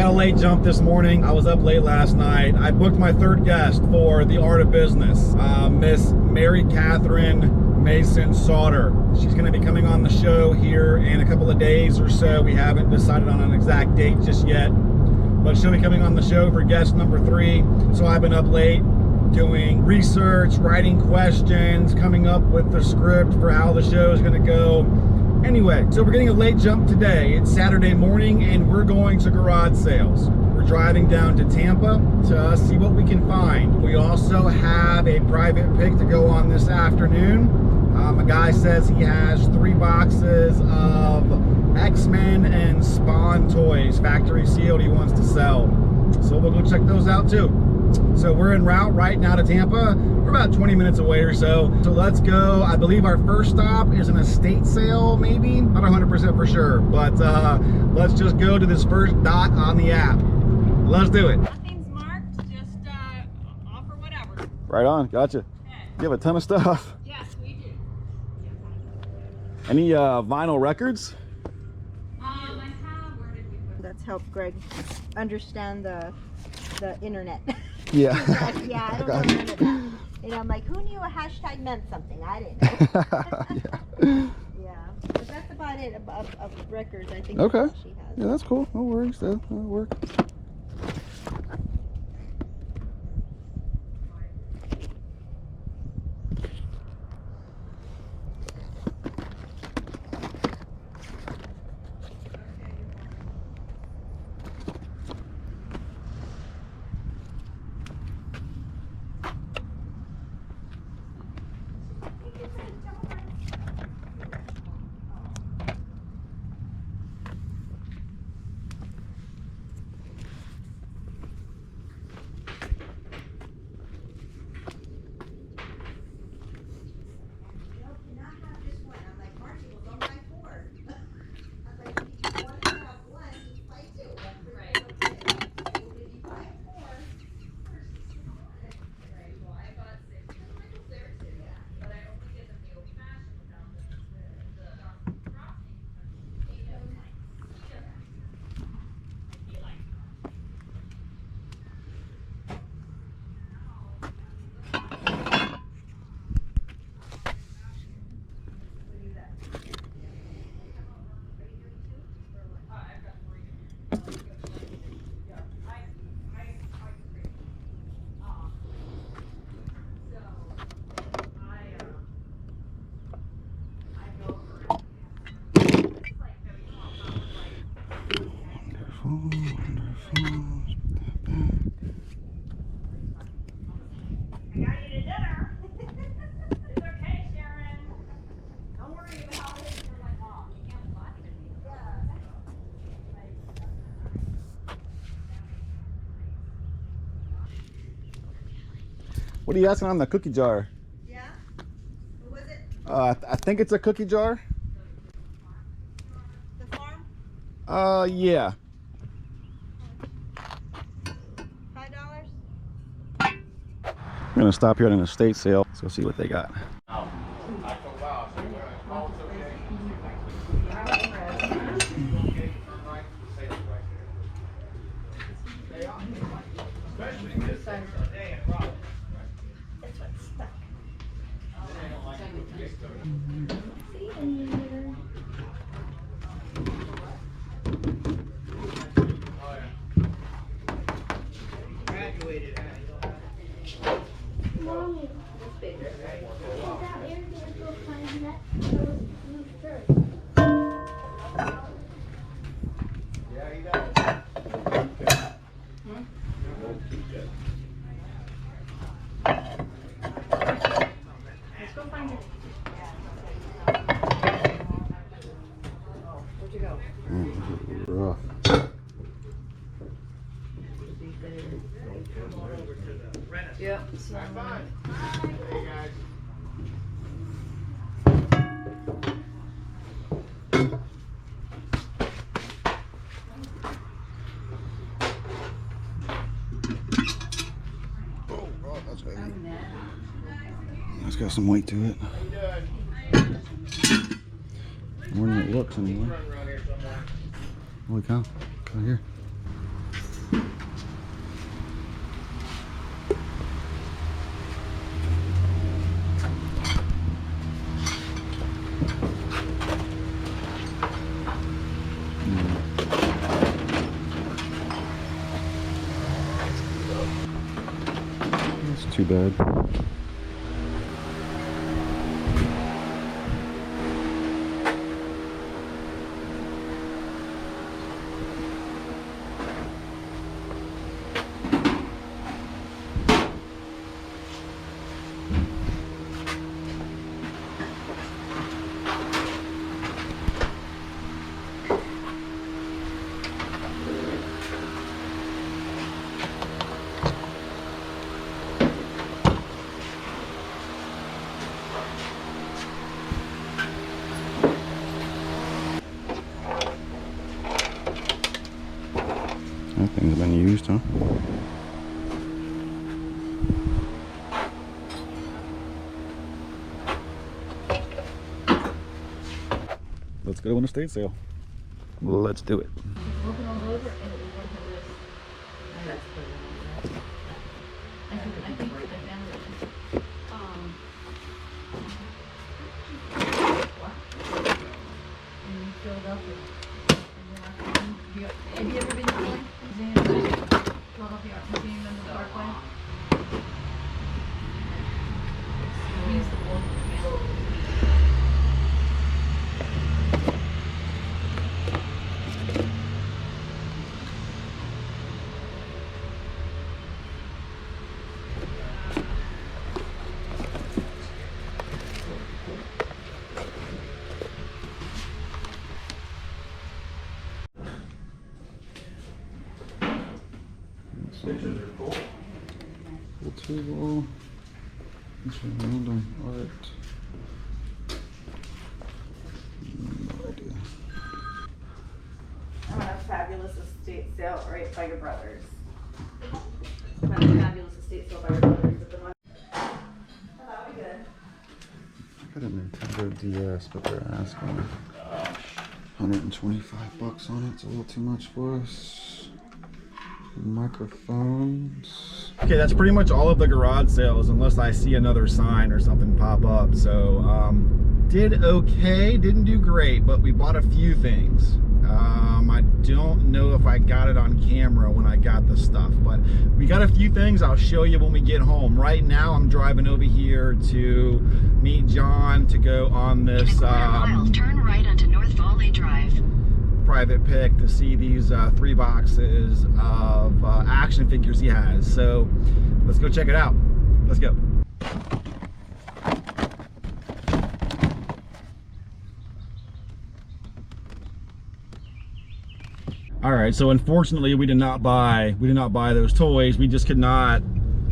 got a late jump this morning. I was up late last night. I booked my third guest for The Art of Business, Miss Mary Catherine Mason Sauter. She's going to be coming on the show here in a couple of days or so. We haven't decided on an exact date just yet, but she'll be coming on the show for guest number 3. So I've been up late doing research, writing questions, coming up with the script for how the show is going to go. Anyway, so we're getting a late jump today. It's Saturday morning and we're going to garage sales. We're driving down to Tampa to see what we can find. We also have a private pick to go on this afternoon. A guy says he has 3 boxes of X-Men and Spawn toys, factory sealed, he wants to sell. So we'll go check those out too. So we're en route right now to Tampa. We're about 20 minutes away or so. So let's go. I believe our first stop is an estate sale, maybe? Not 100% for sure, but let's just go to this first dot on the app. Let's do it. Nothing's marked, just offer whatever. Right on, gotcha. Okay. You have a ton of stuff. Yes, we do. Any vinyl records? I have, where did we put That's helped Greg understand the internet. Yeah. Yeah, I don't know none of that. And I'm like, who knew a hashtag meant something? I didn't know. Yeah, but that's about it of records. I think Okay. that's all she has. Yeah, that's cool. No worries, though. That'll work. What are you asking on the cookie jar? Yeah? What was it? I think it's a cookie jar. The farm? Yeah. $5? We're gonna stop here at an estate sale. Let's go see what they got. Rough. Yeah. Oh, that's heavy. It's got some weight to it. More than it looks anyway. Holy cow. Right here. too bad. That thing's been used, huh? Let's go to an estate sale. Let's do it. Have you ever been to one? Philadelphia Art Museum in the Parkway? He's the one. Pictures are cool. Pool table. Random art. No idea. I'm on a fabulous estate sale right by your brothers. I'm on a fabulous estate sale by your brothers. Oh, that'll be good. I got a Nintendo DS, but they're asking $125 on it. It's a little too much for us. Microphones. Okay, that's pretty much all of the garage sales, unless I see another sign or something pop up. So, did okay, didn't do great, but we bought a few things. I don't know if I got it on camera when I got the stuff, but we got a few things I'll show you when we get home. Right now, I'm driving over here to meet John to go on this turn right onto North Valley Drive. Private pick to see these 3 boxes of action figures he has. So let's go check it out. Let's go. All right, so unfortunately we did not buy those toys. We just could not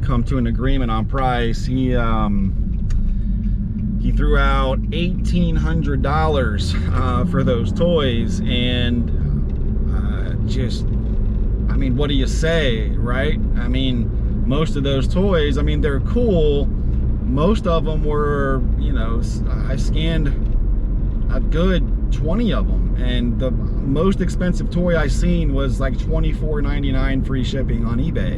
come to an agreement on price. He threw out $1,800 for those toys, and I mean, what do you say, right? I mean, most of those toys, I mean, they're cool. Most of them were, you know, I scanned a good 20 of them, and the most expensive toy I seen was like $24.99 free shipping on eBay.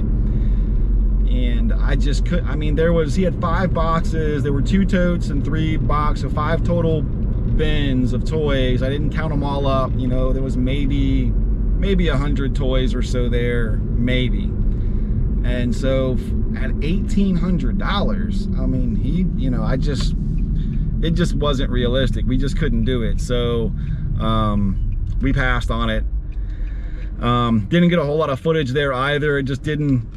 And I just could, I mean, he had 5 boxes, there were 2 totes and 3 boxes, so 5 total bins of toys. I didn't count them all up, you know, there was maybe 100 toys or so there, maybe. And so at $1,800, I mean, you know, it just wasn't realistic. We just couldn't do it. So we passed on it. Didn't get a whole lot of footage there either. It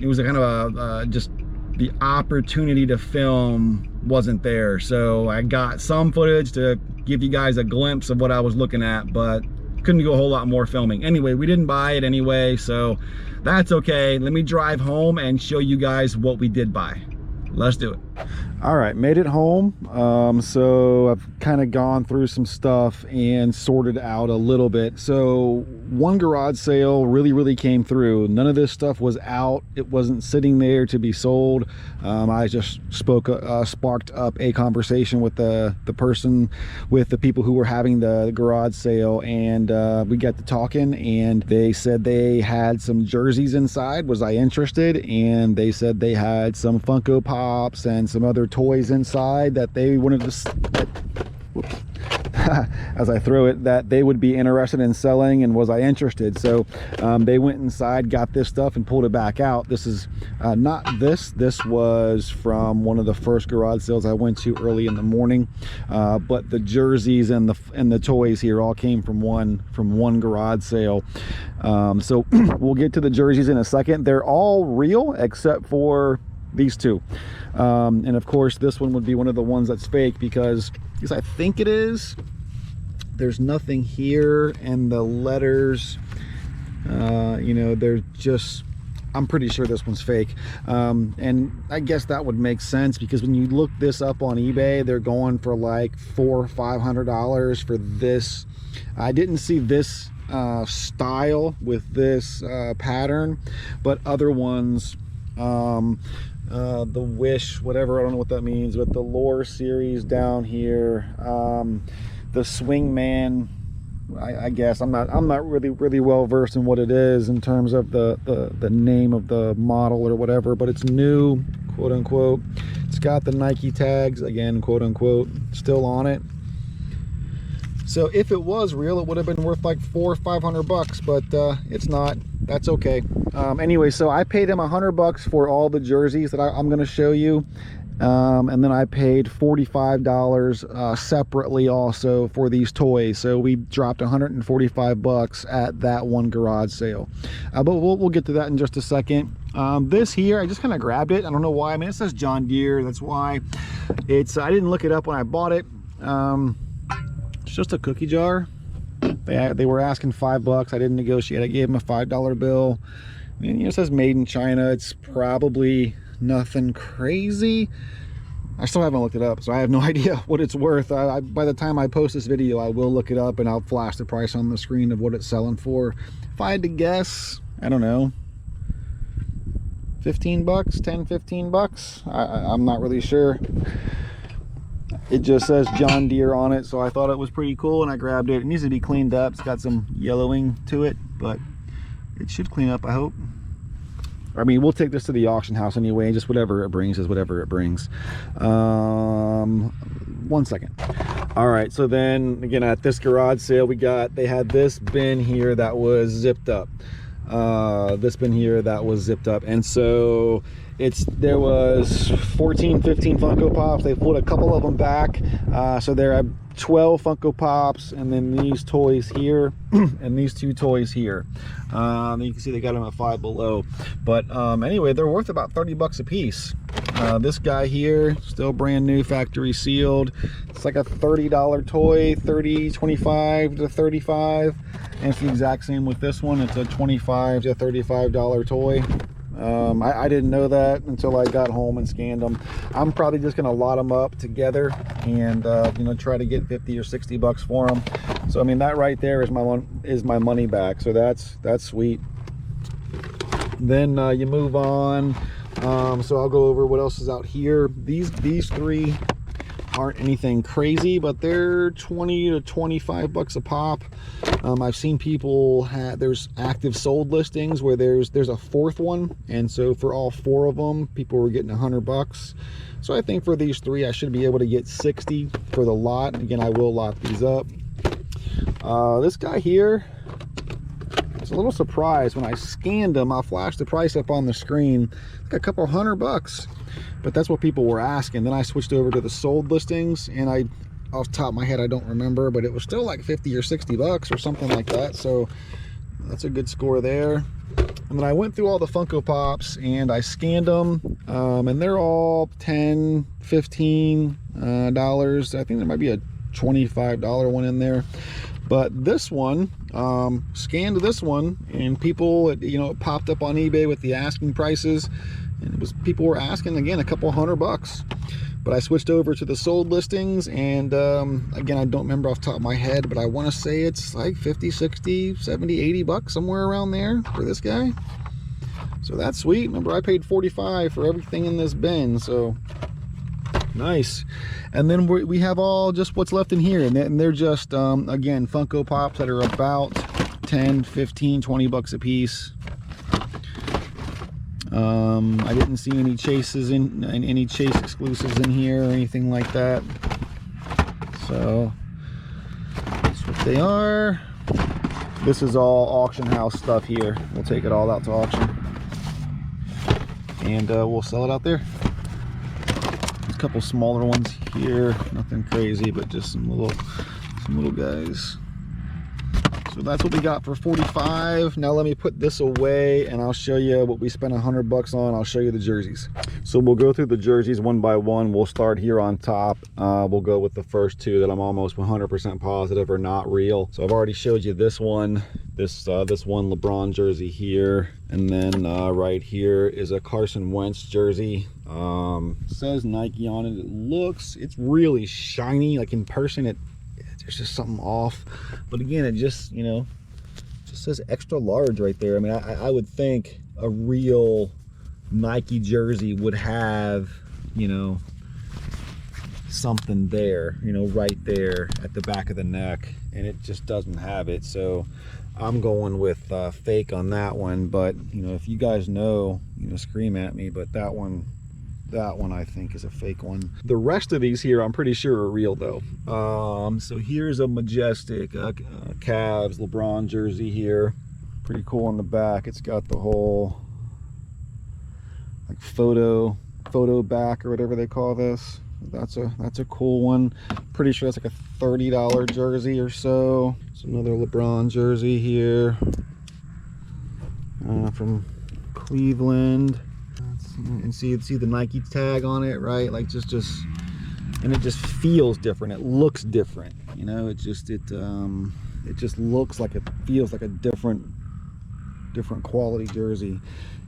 was a kind of just the opportunity to film wasn't there. So I got some footage to give you guys a glimpse of what I was looking at, but couldn't do a whole lot more filming. Anyway, we didn't buy it anyway, so that's okay. Let me drive home and show you guys what we did buy. Let's do it. All right, made it home. So I've kind of gone through some stuff and sorted out a little bit. So one garage sale really came through. None of this stuff was out. It wasn't sitting there to be sold. I just sparked up a conversation with the people who were having the garage sale, and we got to talking, and they said they had some jerseys inside. Was I interested? And they said they had some Funko Pops and some other toys inside that they wanted to as I throw it, that they would be interested in selling, and was I interested. So they went inside, got this stuff, and pulled it back out. This is not this was from one of the first garage sales I went to early in the morning, but the jerseys and the toys here all came from one garage sale. So we'll get to the jerseys in a second. They're all real except for these two, and of course this one would be one of the ones that's fake, because I think it is. There's nothing here, and the letters, you know, they're just, I'm pretty sure this one's fake. And I guess that would make sense, because when you look this up on eBay, they're going for like $400 or $500 for this. I didn't see this style with this pattern, but other ones, the Wish, whatever, I don't know what that means, but the Lore series down here, the Swingman, I guess I'm not really well versed in what it is in terms of the name of the model or whatever, but it's new, quote unquote. It's got the Nike tags, again, quote unquote, still on it. So if it was real, it would have been worth like $400 or $500, but it's not. That's okay. Anyway, so I paid him $100 for all the jerseys that I'm going to show you, and then I paid $45 separately also for these toys. So we dropped $145 at that one garage sale. But we'll get to that in just a second. This here, I just kind of grabbed it. I don't know why. I mean, it says John Deere. That's why. It's. I didn't look it up when I bought it. It's just a cookie jar. They were asking $5. I didn't negotiate. I gave them a $5 bill. I mean, it says made in China. It's probably nothing crazy. I still haven't looked it up, so I have no idea what it's worth. By the time I post this video, I will look it up, and I'll flash the price on the screen of what it's selling for. If I had to guess, I don't know, $15, $10-15. I'm not really sure. It just says John Deere on it, so I thought it was pretty cool, and I grabbed it. It needs to be cleaned up. It's got some yellowing to it, but it should clean up, I hope. I mean, we'll take this to the auction house anyway, and just whatever it brings is whatever it brings. 1 second. All right, so then again, at this garage sale, they had this bin here that was zipped up. This bin here that was zipped up, and so there was 14, 15 Funko Pops. They pulled a couple of them back, so there are 12 Funko Pops, and then these toys here and these two toys here. You can see they got them at $5 below, but anyway, they're worth about $30 a piece. This guy here, still brand new, factory sealed. It's like a $30 toy, 25 to 35, and it's the exact same with this one. It's a $25 to $35 toy. I didn't know that until I got home and scanned them. I'm probably just gonna lot them up together and you know, try to get 50 or 60 bucks for them. So I mean, that right there is my money back, so that's sweet. Then you move on. So I'll go over what else is out here. These three aren't anything crazy, but they're 20 to 25 bucks a pop. I've seen people there's active sold listings where there's a fourth one, and so for all four of them, people were getting $100. So I think for these three, I should be able to get 60 for the lot. Again, I will lot these up. This guy here, I was a little surprised when I scanned him. I'll flash the price up on the screen. Like a couple $100, but that's what people were asking. Then I switched over to the sold listings, and off the top of my head, I don't remember, but it was still like 50 or 60 bucks or something like that. So that's a good score there. And then I went through all the Funko Pops and I scanned them, and they're all $10, $15 I think there might be a $25 one in there. But this one, scanned this one, and people, you know, it popped up on eBay with the asking prices, and people were asking again a couple $100. But I switched over to the sold listings, and again, I don't remember off the top of my head, but I want to say it's like 50, 60, 70, 80 bucks, somewhere around there for this guy. So that's sweet. Remember, I paid $45 for everything in this bin, so nice. And then we have all just what's left in here, and they're just again, Funko Pops that are about 10, 15, 20 bucks a piece. I didn't see any chases any chase exclusives in here or anything like that. So They are. This is all auction house stuff here. We'll take it all out to auction. And we'll sell it out there. There's a couple smaller ones here. Nothing crazy, but just some little guys. So that's what we got for 45. Now let me put this away and I'll show you what we spent $100 on. I'll show you the jerseys. So we'll go through the jerseys one by one. We'll start here on top. We'll go with the first two that I'm almost 100% positive are not real. So I've already showed you this one, this one LeBron jersey here. And then right here is a Carson Wentz jersey. Says Nike on it. It's really shiny. Like in person, there's just something off, but again, it just, you know, just says extra large right there. I mean, I would think a real Nike jersey would have, you know, something there, you know, right there at the back of the neck, and it just doesn't have it. So I'm going with fake on that one, but you know, if you guys know, you know, scream at me, but that one I think is a fake one. The rest of these here I'm pretty sure are real though. So here's a majestic Cavs LeBron jersey here. Pretty cool on the back. It's got the whole like photo back or whatever they call this. That's a cool one. Pretty sure that's like a $30 jersey or so. It's another LeBron jersey here from Cleveland. And see the Nike tag on it, right? Like just and it just feels different. It looks different, you know. It just looks like, it feels like a different quality jersey.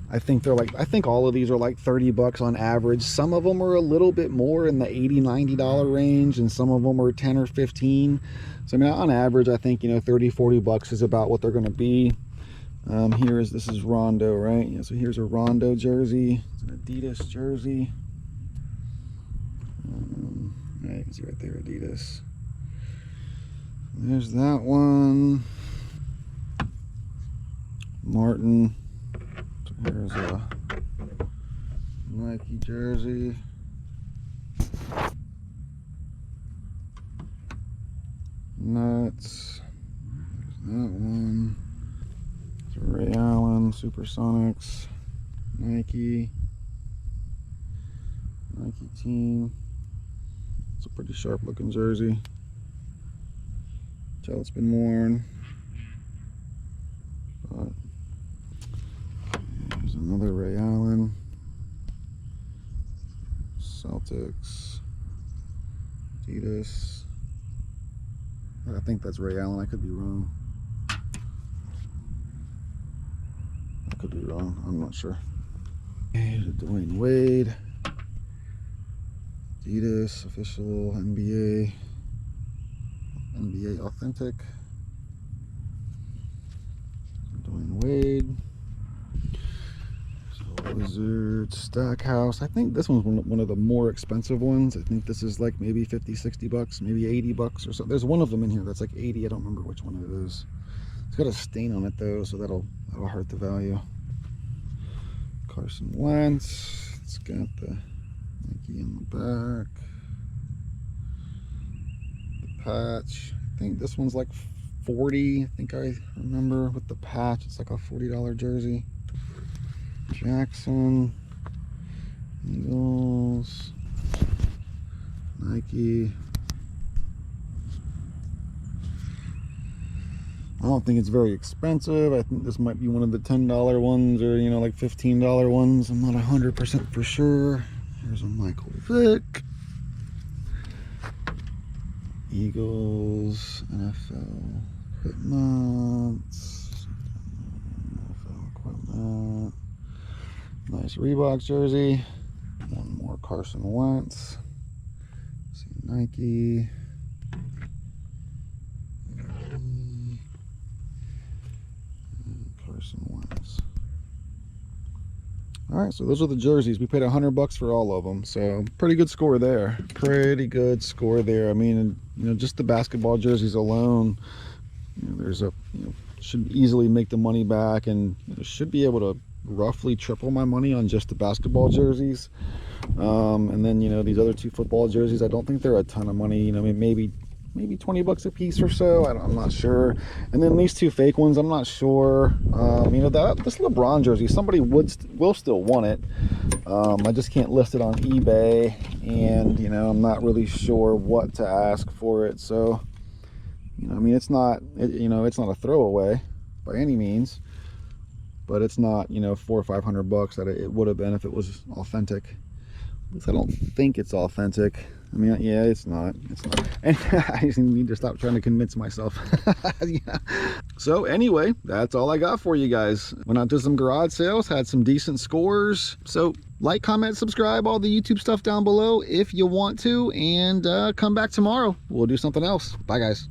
I think all of these are like $30 on average. Some of them are a little bit more in the $80-$90 range, and some of them are 10 or 15. So I mean, on average, I think, you know, $30-$40 is about what they're going to be. This is Rondo, right? Yeah, so here's a Rondo jersey. It's an Adidas jersey. Right, you can see right there, Adidas. There's that one. Martin. So here's a Nike jersey. Nuts. There's that one. Ray Allen, Supersonics, Nike team. It's a pretty sharp looking jersey. Tell it's been worn. But there's another Ray Allen. Celtics, Adidas. I think that's Ray Allen. I could be wrong. Could be wrong, I'm not sure. Here's a Dwayne Wade, Adidas official NBA authentic. Dwayne Wade. So Wizard Stackhouse. I think this one's one of the more expensive ones. I think this is like maybe $50-$60, maybe $80 or so. There's one of them in here that's like 80. I don't remember which one it is. It's got a stain on it though, so that'll hurt the value. Carson Wentz. It's got the Nike in the back. The patch. I think this one's like 40. I think I remember with the patch. It's like a $40 jersey. Jackson. Eagles. Nike. I don't think it's very expensive. I think this might be one of the $10 ones, or, you know, like $15 ones. I'm not 100% for sure. Here's a Michael Vick. Eagles, NFL equipment. NFL equipment. Nice Reebok jersey. One more Carson Wentz. See, Nike. Wentz. All right, so those are the jerseys. We paid $100 for all of them, so pretty good score there. Pretty good score there. I mean, you know, just the basketball jerseys alone, you know, should easily make the money back, and you know, should be able to roughly triple my money on just the basketball jerseys. And then, you know, these other two football jerseys, I don't think they're a ton of money. You know, maybe maybe 20 bucks a piece or so. I'm not sure. And then these two fake ones, I'm not sure. You know, this LeBron jersey, somebody will still want it. I just can't list it on eBay, and you know, I'm not really sure what to ask for it. So, you know, I mean, it's not a throwaway by any means, but it's not, you know, $400 or $500 that it would have been if it was authentic. At least I don't think it's authentic. I mean, yeah, it's not. And I just need to stop trying to convince myself. Yeah. So anyway, that's all I got for you guys. Went out to some garage sales, had some decent scores. So like, comment, subscribe, all the YouTube stuff down below if you want to, and come back tomorrow. We'll do something else. Bye, guys.